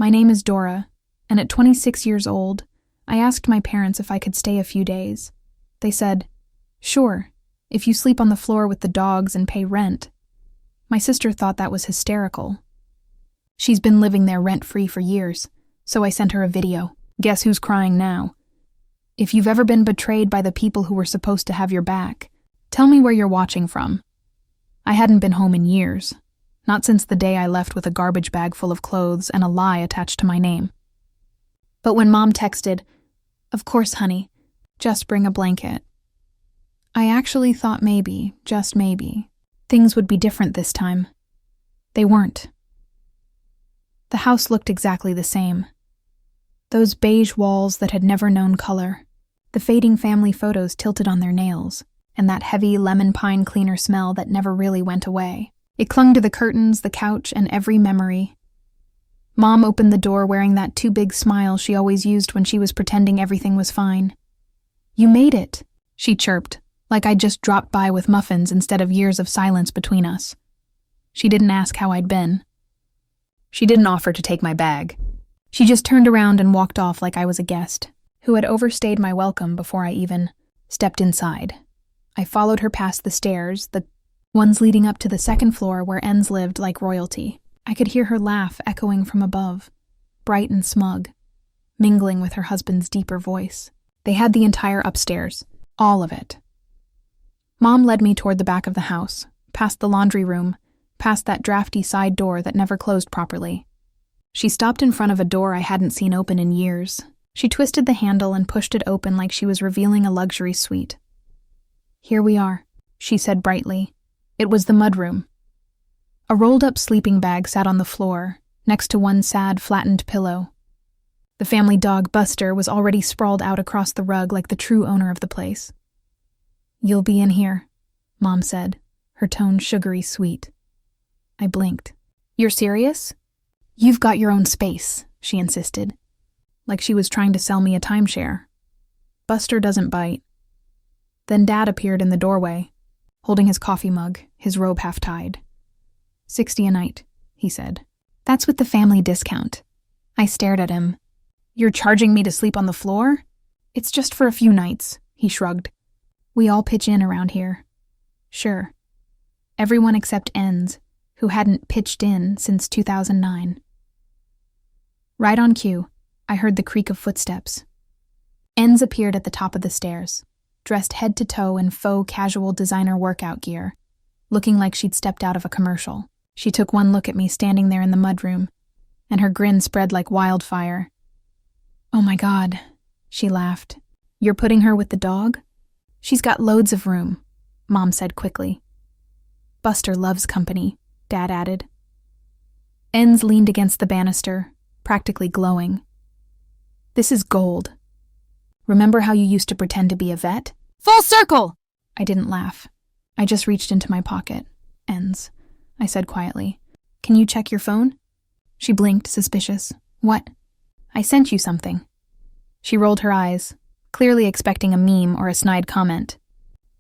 My name is Dora, and at 26 years old, I asked my parents if I could stay a few days. They said, "Sure, if you sleep on the floor with the dogs and pay rent." My sister thought that was hysterical. She's been living there rent-free for years, so I sent her a video. Guess who's crying now? If you've ever been betrayed by the people who were supposed to have your back, tell me where you're watching from. I hadn't been home in years, not since the day I left with a garbage bag full of clothes and a lie attached to my name. But when Mom texted, "Of course, honey, just bring a blanket," I actually thought maybe, just maybe, things would be different this time. They weren't. The house looked exactly the same. Those beige walls that had never known color, the fading family photos tilted on their nails, and that heavy lemon pine cleaner smell that never really went away. It clung to the curtains, the couch, and every memory. Mom opened the door wearing that too big smile she always used when she was pretending everything was fine. "You made it," she chirped, like I'd just dropped by with muffins instead of years of silence between us. She didn't ask how I'd been. She didn't offer to take my bag. She just turned around and walked off like I was a guest, who had overstayed my welcome before I even stepped inside. I followed her past the stairs, the ones leading up to the second floor where Enz lived like royalty. I could hear her laugh echoing from above, bright and smug, mingling with her husband's deeper voice. They had the entire upstairs, all of it. Mom led me toward the back of the house, past the laundry room, past that drafty side door that never closed properly. She stopped in front of a door I hadn't seen open in years. She twisted the handle and pushed it open like she was revealing a luxury suite. "Here we are," she said brightly. It was the mudroom. A rolled-up sleeping bag sat on the floor, next to one sad, flattened pillow. The family dog, Buster, was already sprawled out across the rug like the true owner of the place. "You'll be in here," Mom said, her tone sugary sweet. I blinked. "You're serious?" "You've got your own space," she insisted, like she was trying to sell me a timeshare. "Buster doesn't bite." Then Dad appeared in the doorway, holding his coffee mug, his robe half-tied. "$60 a night," he said. "That's with the family discount." I stared at him. "You're charging me to sleep on the floor?" "It's just for a few nights," he shrugged. "We all pitch in around here." "Sure." Everyone except Enz, who hadn't pitched in since 2009. Right on cue, I heard the creak of footsteps. Enz appeared at the top of the stairs, dressed head to toe in faux casual designer workout gear, looking like she'd stepped out of a commercial. She took one look at me standing there in the mudroom, and her grin spread like wildfire. "Oh my God," she laughed. "You're putting her with the dog?" "She's got loads of room," Mom said quickly. "Buster loves company," Dad added. Enz leaned against the banister, practically glowing. "This is gold. Remember how you used to pretend to be a vet?" "Full circle!" I didn't laugh. I just reached into my pocket. "Enz," I said quietly. "Can you check your phone?" She blinked, suspicious. "What?" "I sent you something." She rolled her eyes, clearly expecting a meme or a snide comment.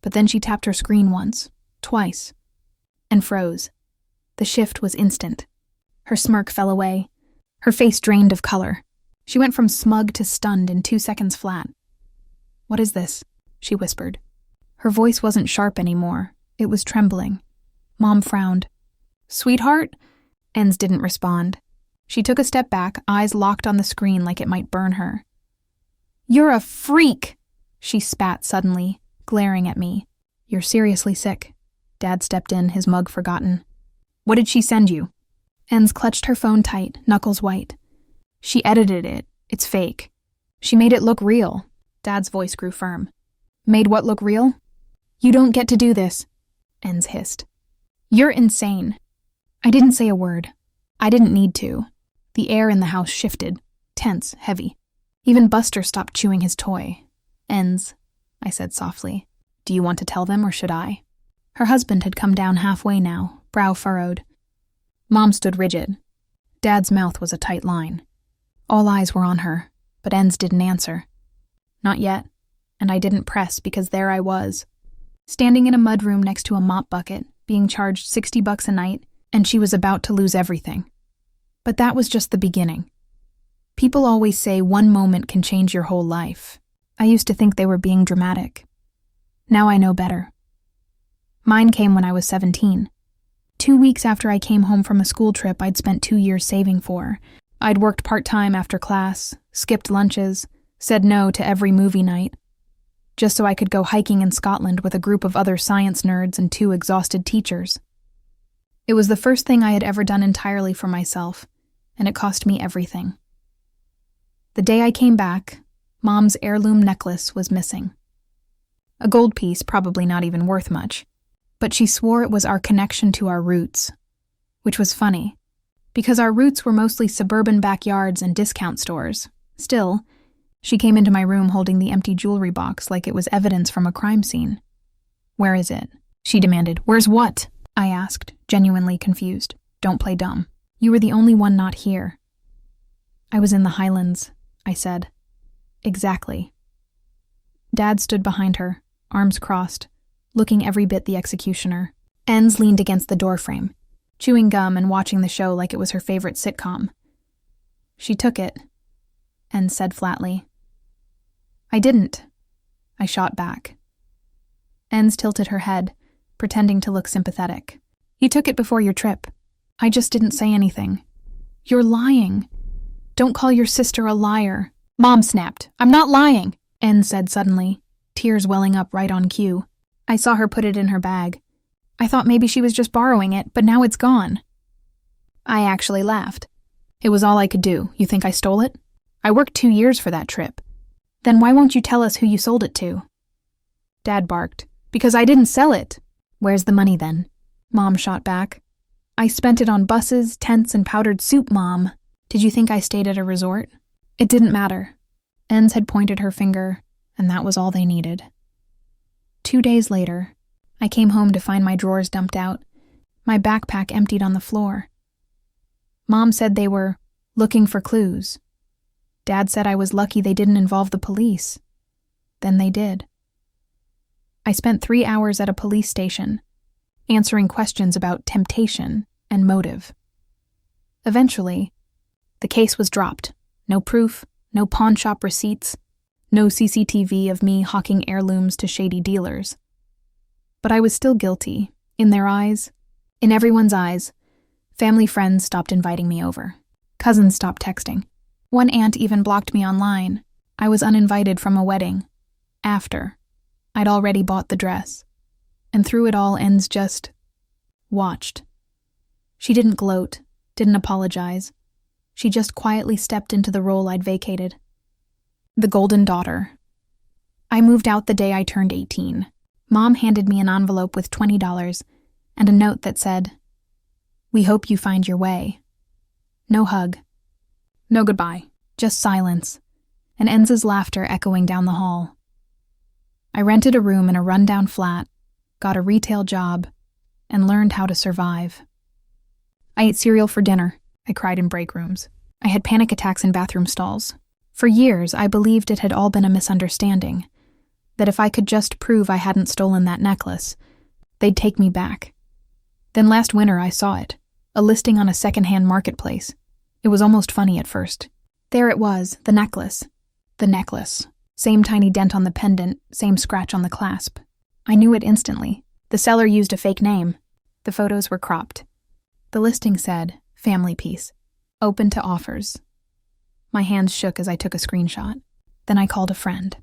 But then she tapped her screen once, twice, and froze. The shift was instant. Her smirk fell away. Her face drained of color. She went from smug to stunned in 2 seconds flat. "What is this?" she whispered. Her voice wasn't sharp anymore. It was trembling. Mom frowned. "Sweetheart?" Enz didn't respond. She took a step back, eyes locked on the screen like it might burn her. "You're a freak!" she spat suddenly, glaring at me. "You're seriously sick." Dad stepped in, his mug forgotten. "What did she send you?" Enz clutched her phone tight, knuckles white. "She edited it. It's fake. She made it look real." Dad's voice grew firm. "Made what look real?" "You don't get to do this," Enz hissed. "You're insane." I didn't say a word. I didn't need to. The air in the house shifted, tense, heavy. Even Buster stopped chewing his toy. "Enz," I said softly. "Do you want to tell them or should I?" Her husband had come down halfway now, brow furrowed. Mom stood rigid. Dad's mouth was a tight line. All eyes were on her, but Enz didn't answer. Not yet, and I didn't press because there I was, standing in a mudroom next to a mop bucket, being charged $60 a night, and she was about to lose everything. But that was just the beginning. People always say one moment can change your whole life. I used to think they were being dramatic. Now I know better. Mine came when I was 17. 2 weeks after I came home from a school trip I'd spent 2 years saving for. I'd worked part-time after class, skipped lunches, said no to every movie night, just so I could go hiking in Scotland with a group of other science nerds and 2 exhausted teachers. It was the first thing I had ever done entirely for myself, and it cost me everything. The day I came back, Mom's heirloom necklace was missing. A gold piece, probably not even worth much, but she swore it was our connection to our roots, which was funny, because our roots were mostly suburban backyards and discount stores. Still, she came into my room holding the empty jewelry box like it was evidence from a crime scene. "Where is it?" she demanded. "Where's what?" I asked, genuinely confused. "Don't play dumb. You were the only one not here." "I was in the Highlands," I said. "Exactly." Dad stood behind her, arms crossed, looking every bit the executioner. Enz leaned against the doorframe, chewing gum and watching the show like it was her favorite sitcom. "She took it," Enz said flatly. "I didn't," I shot back. Enz tilted her head, pretending to look sympathetic. "You took it before your trip. I just didn't say anything." "You're lying. Don't call your sister a liar." Mom snapped. "I'm not lying," Enz said suddenly, tears welling up right on cue. "I saw her put it in her bag. I thought maybe she was just borrowing it, but now it's gone." I actually laughed. "It was all I could do. You think I stole it? I worked 2 years for that trip. Then why won't you tell us who you sold it to?" Dad barked. "Because I didn't sell it." "Where's the money then?" Mom shot back. "I spent it on buses, tents, and powdered soup, Mom. Did you think I stayed at a resort?" It didn't matter. Enz had pointed her finger, and that was all they needed. 2 days later, I came home to find my drawers dumped out, my backpack emptied on the floor. Mom said they were looking for clues. Dad said I was lucky they didn't involve the police. Then they did. I spent 3 hours at a police station, answering questions about temptation and motive. Eventually, the case was dropped. No proof, no pawn shop receipts, no CCTV of me hawking heirlooms to shady dealers. But I was still guilty, in their eyes, in everyone's eyes. Family friends stopped inviting me over. Cousins stopped texting. One aunt even blocked me online. I was uninvited from a wedding. After. I'd already bought the dress. And through it all, Enz just watched. She didn't gloat, didn't apologize. She just quietly stepped into the role I'd vacated. The golden daughter. I moved out the day I turned 18. Mom handed me an envelope with $20 and a note that said, "We hope you find your way." No hug. No goodbye. Just silence, and Enz's laughter echoing down the hall. I rented a room in a rundown flat, got a retail job, and learned how to survive. I ate cereal for dinner. I cried in break rooms. I had panic attacks in bathroom stalls. For years, I believed it had all been a misunderstanding, that if I could just prove I hadn't stolen that necklace, they'd take me back. Then last winter I saw it, a listing on a second-hand marketplace. It was almost funny at first. There it was, the necklace. The necklace. Same tiny dent on the pendant, same scratch on the clasp. I knew it instantly. The seller used a fake name. The photos were cropped. The listing said, "Family piece. Open to offers." My hands shook as I took a screenshot. Then I called a friend.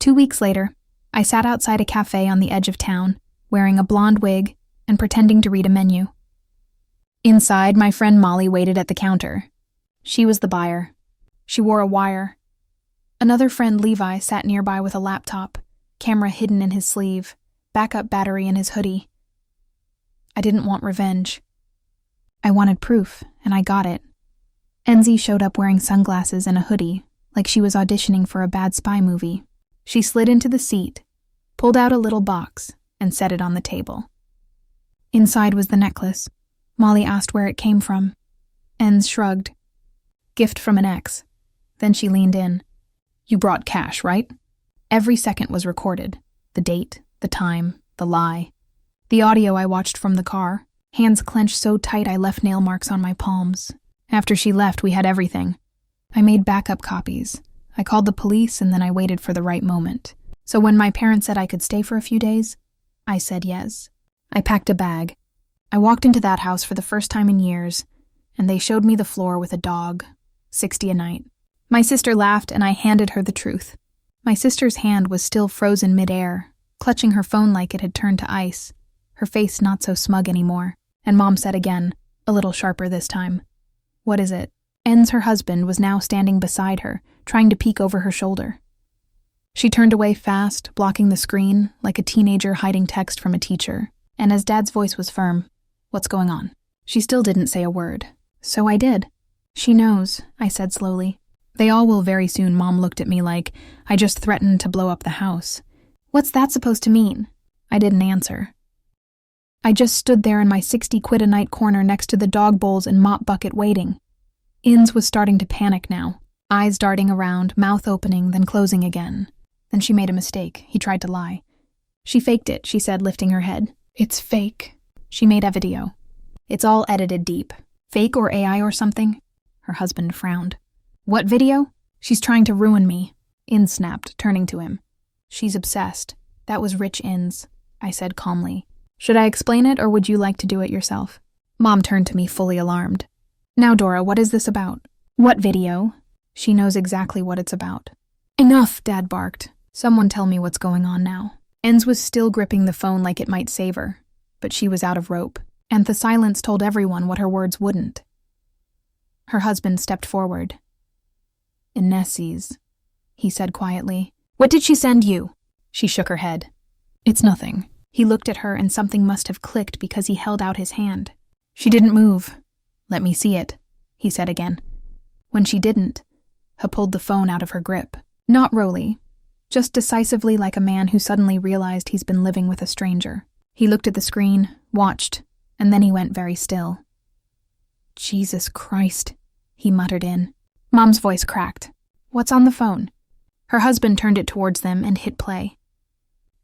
2 weeks later, I sat outside a cafe on the edge of town, wearing a blonde wig and pretending to read a menu. Inside, my friend Molly waited at the counter. She was the buyer. She wore a wire. Another friend, Levi, sat nearby with a laptop, camera hidden in his sleeve, backup battery in his hoodie. I didn't want revenge. I wanted proof, and I got it. Enzi showed up wearing sunglasses and a hoodie, like she was auditioning for a bad spy movie. She slid into the seat, pulled out a little box, and set it on the table. Inside was the necklace. Molly asked where it came from. Enz shrugged. "Gift from an ex." Then she leaned in. "You brought cash, right?" Every second was recorded. The date, the time, the lie. The audio I watched from the car. Hands clenched so tight I left nail marks on my palms. After she left, we had everything. I made backup copies. I called the police and then I waited for the right moment. So when my parents said I could stay for a few days, I said yes. I packed a bag. I walked into that house for the first time in years, and they showed me the floor with a dog, $60 a night. My sister laughed and I handed her the truth. My sister's hand was still frozen midair, clutching her phone like it had turned to ice, her face not so smug anymore. And Mom said again, a little sharper this time, "What is it?" En's, her husband, was now standing beside her, trying to peek over her shoulder. She turned away fast, blocking the screen, like a teenager hiding text from a teacher. And as Dad's voice was firm, "What's going on?" She still didn't say a word. So I did. "She knows," I said slowly. "They all will very soon." Mom looked at me like I just threatened to blow up the house. "What's that supposed to mean?" I didn't answer. I just stood there in my 60 quid a night corner next to the dog bowls and mop bucket waiting. Inns was starting to panic now, eyes darting around, mouth opening, then closing again. Then she made a mistake. He tried to lie. "She faked it," she said, lifting her head. "It's fake." She made a video. "It's all edited deep. Fake or AI or something?" Her husband frowned. "What video?" "She's trying to ruin me," Inns snapped, turning to him. "She's obsessed. That was Rich Inns," I said calmly. "Should I explain it or would you like to do it yourself?" Mom turned to me fully alarmed. "Now, Dora, what is this about?" "What video?" She knows exactly what it's about. "Enough," Dad barked. "Someone tell me what's going on now." Enz was still gripping the phone like it might save her, but she was out of rope, and the silence told everyone what her words wouldn't. Her husband stepped forward. "Ines's," he said quietly. "What did she send you?" She shook her head. "It's nothing." He looked at her and something must have clicked because he held out his hand. "She didn't move." "Let me see it," he said again. When she didn't, he pulled the phone out of her grip. Not Roly, just decisively like a man who suddenly realized he's been living with a stranger. He looked at the screen, watched, and then he went very still. "Jesus Christ," he muttered in. Mom's voice cracked. "What's on the phone?" Her husband turned it towards them and hit play.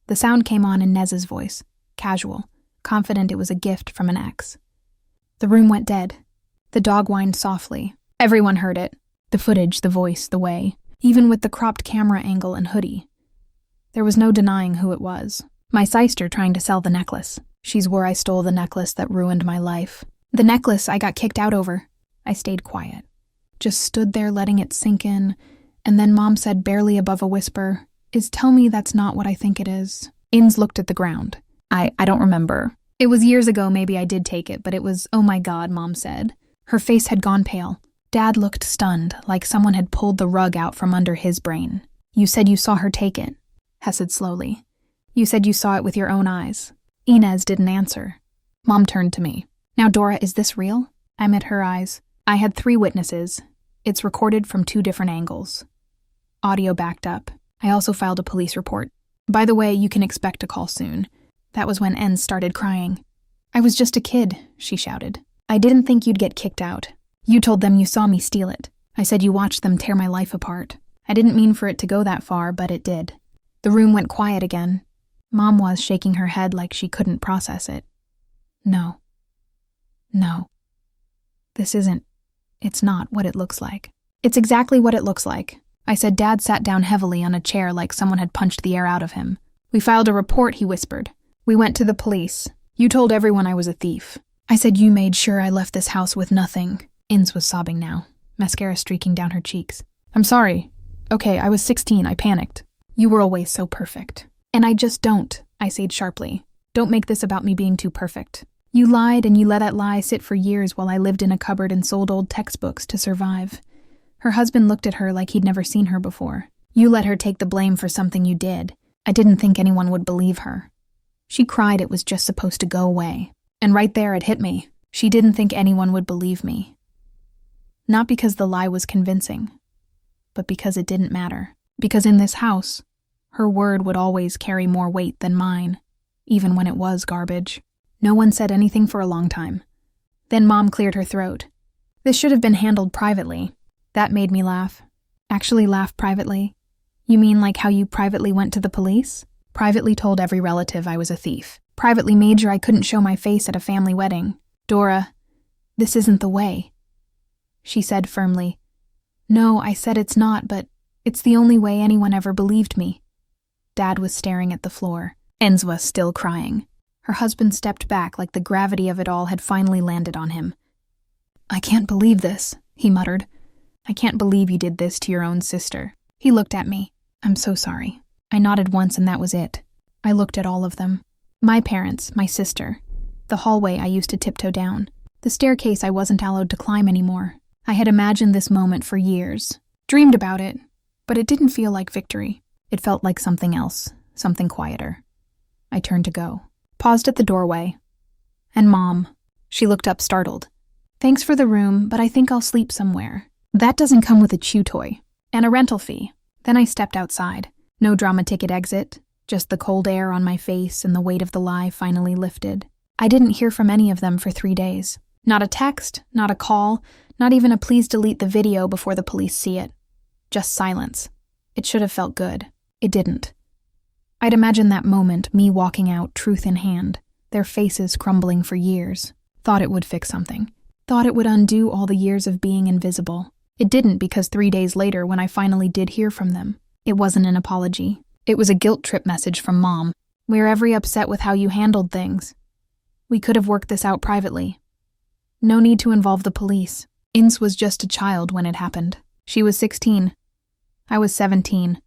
The sound came on in Nez's voice, casual, confident it was a gift from an ex. The room went dead. The dog whined softly. Everyone heard it. The footage, the voice, the way, even with the cropped camera angle and hoodie. There was no denying who it was. My sister trying to sell the necklace. She's where I stole the necklace that ruined my life. The necklace I got kicked out over. I stayed quiet. Just stood there letting it sink in, and then Mom said barely above a whisper, "Tell me that's not what I think it is." Inns looked at the ground. I don't remember. It was years ago, maybe I did take it, but it was, "Oh my God," Mom said. Her face had gone pale. Dad looked stunned, like someone had pulled the rug out from under his brain. "You said you saw her take it," Hess said slowly. "You said you saw it with your own eyes." Inez didn't answer. Mom turned to me. "Now, Dora, is this real?" I met her eyes. "I had 3 witnesses. It's recorded from 2 different angles. Audio backed up. I also filed a police report. By the way, you can expect a call soon." That was when Enz started crying. "I was just a kid," she shouted. "I didn't think you'd get kicked out. You told them you saw me steal it. I said you watched them tear my life apart. I didn't mean for it to go that far, but it did." The room went quiet again. Mom was shaking her head like she couldn't process it. No. It's not what it looks like." "It's exactly what it looks like." I said. Dad sat down heavily on a chair like someone had punched the air out of him. "We filed a report," he whispered. "We went to the police. You told everyone I was a thief." I said you made sure I left this house with nothing. Inns was sobbing now, mascara streaking down her cheeks. "I'm sorry. Okay, I was 16, I panicked. You were always so perfect." "And I just don't," I said sharply. "Don't make this about me being too perfect. You lied and you let that lie sit for years while I lived in a cupboard and sold old textbooks to survive." Her husband looked at her like he'd never seen her before. "You let her take the blame for something you did. I didn't think anyone would believe her. She cried it was just supposed to go away. And right there it hit me. She didn't think anyone would believe me. Not because the lie was convincing, but because it didn't matter. Because in this house, her word would always carry more weight than mine, even when it was garbage." No one said anything for a long time. Then Mom cleared her throat. "This should have been handled privately." That made me laugh. "Actually laugh privately? You mean like how you privately went to the police? Privately told every relative I was a thief. Privately made sure I couldn't show my face at a family wedding. Dora, this isn't the way." she said firmly. No, I said it's not, but it's the only way anyone ever believed me. Dad was staring at the floor, Enzwa still crying. Her husband stepped back like the gravity of it all had finally landed on him. I can't believe this, he muttered. I can't believe you did this to your own sister. He looked at me. I'm so sorry. I nodded once and that was it. I looked at all of them. My parents, my sister. The hallway I used to tiptoe down. The staircase I wasn't allowed to climb anymore. I had imagined this moment for years. Dreamed about it. But it didn't feel like victory. It felt like something else. Something quieter. I turned to go. Paused at the doorway. And Mom. She looked up startled. Thanks for the room, but I think I'll sleep somewhere. That doesn't come with a chew toy. And a rental fee. Then I stepped outside. No drama ticket exit. Just the cold air on my face and the weight of the lie finally lifted. I didn't hear from any of them for 3 days. Not a text, not a call, not even a please delete the video before the police see it. Just silence. It should have felt good. It didn't. I'd imagined that moment, me walking out, truth in hand, their faces crumbling for years. Thought it would fix something. Thought it would undo all the years of being invisible. It didn't, because 3 days later, when I finally did hear from them, it wasn't an apology. It was a guilt trip message from Mom. We're every upset with how you handled things. We could have worked this out privately. No need to involve the police. Inz was just a child when it happened. She was 16. I was 17.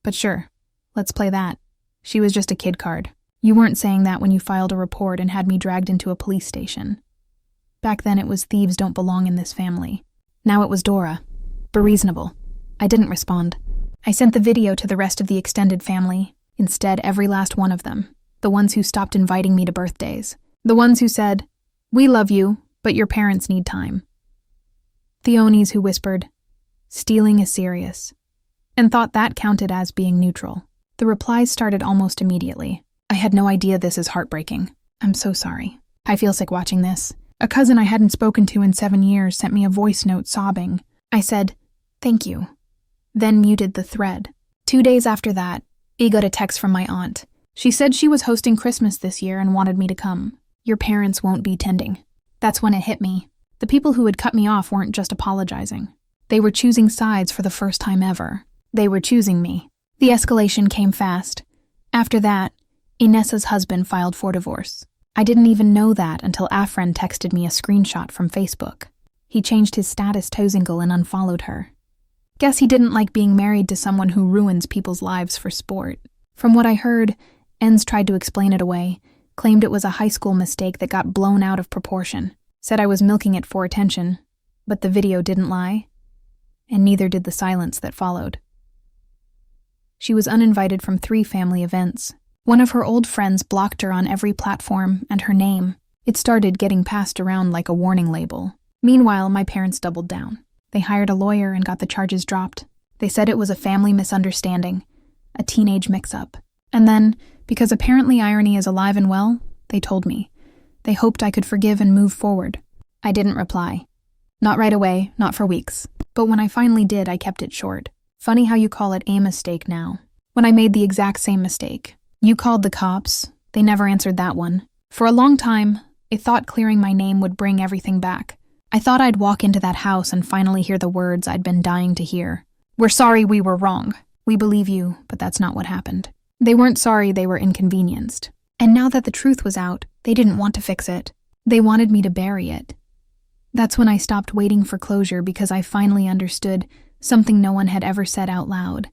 But sure, let's play that. She was just a kid card. You weren't saying that when you filed a report and had me dragged into a police station. Back then it was thieves don't belong in this family. Now it was Dora. But reasonable. I didn't respond. I sent the video to the rest of the extended family. Instead, every last one of them. The ones who stopped inviting me to birthdays. The ones who said, we love you, but your parents need time. The Onis who whispered, stealing is serious, and thought that counted as being neutral. The replies started almost immediately. I had no idea this is heartbreaking. I'm so sorry. I feel sick watching this. A cousin I hadn't spoken to in 7 years sent me a voice note sobbing. I said, thank you. Then muted the thread. 2 days after that, I got a text from my aunt. She said she was hosting Christmas this year and wanted me to come. Your parents won't be tending. That's when it hit me. The people who had cut me off weren't just apologizing. They were choosing sides for the first time ever. They were choosing me. The escalation came fast. After that, Inessa's husband filed for divorce. I didn't even know that until Afren texted me a screenshot from Facebook. He changed his status to Tozingle and unfollowed her. Guess he didn't like being married to someone who ruins people's lives for sport. From what I heard, Enz tried to explain it away, claimed it was a high school mistake that got blown out of proportion, said I was milking it for attention, but the video didn't lie, and neither did the silence that followed. She was uninvited from 3 family events. One of her old friends blocked her on every platform, and her name. It started getting passed around like a warning label. Meanwhile, my parents doubled down. They hired a lawyer and got the charges dropped. They said it was a family misunderstanding, a teenage mix-up. And then, because apparently irony is alive and well, they told me. They hoped I could forgive and move forward. I didn't reply. Not right away, not for weeks. But when I finally did, I kept it short. Funny how you call it a mistake now. When I made the exact same mistake. You called the cops. They never answered that one. For a long time, I thought clearing my name would bring everything back. I thought I'd walk into that house and finally hear the words I'd been dying to hear. We're sorry we were wrong. We believe you, but that's not what happened. They weren't sorry they were inconvenienced. And now that the truth was out, they didn't want to fix it. They wanted me to bury it. That's when I stopped waiting for closure because I finally understood something no one had ever said out loud.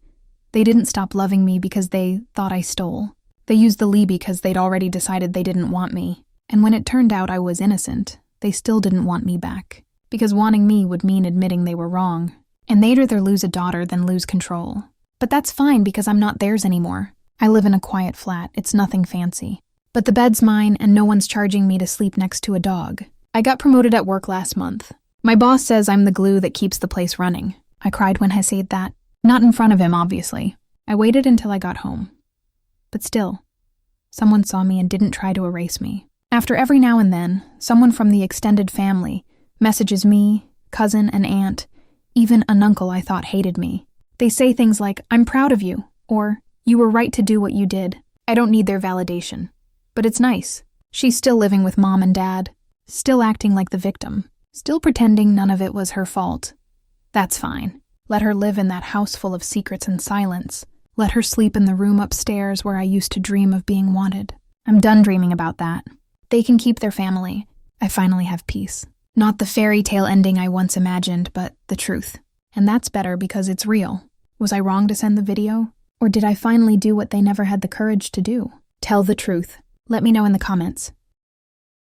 They didn't stop loving me because they thought I stole. They used the Lee because they'd already decided they didn't want me. And when it turned out I was innocent, they still didn't want me back. Because wanting me would mean admitting they were wrong. And they'd rather lose a daughter than lose control. But that's fine because I'm not theirs anymore. I live in a quiet flat, it's nothing fancy. But the bed's mine and no one's charging me to sleep next to a dog. I got promoted at work last month. My boss says I'm the glue that keeps the place running. I cried when I said that. Not in front of him, obviously. I waited until I got home. But still, someone saw me and didn't try to erase me. After every now and then, someone from the extended family messages me, cousin, and aunt, even an uncle I thought hated me. They say things like, I'm proud of you, or, you were right to do what you did. I don't need their validation. But it's nice. She's still living with mom and dad, still acting like the victim. Still pretending none of it was her fault. That's fine. Let her live in that house full of secrets and silence. Let her sleep in the room upstairs where I used to dream of being wanted. I'm done dreaming about that. They can keep their family. I finally have peace. Not the fairy tale ending I once imagined, but the truth. And that's better because it's real. Was I wrong to send the video? Or did I finally do what they never had the courage to do? Tell the truth. Let me know in the comments.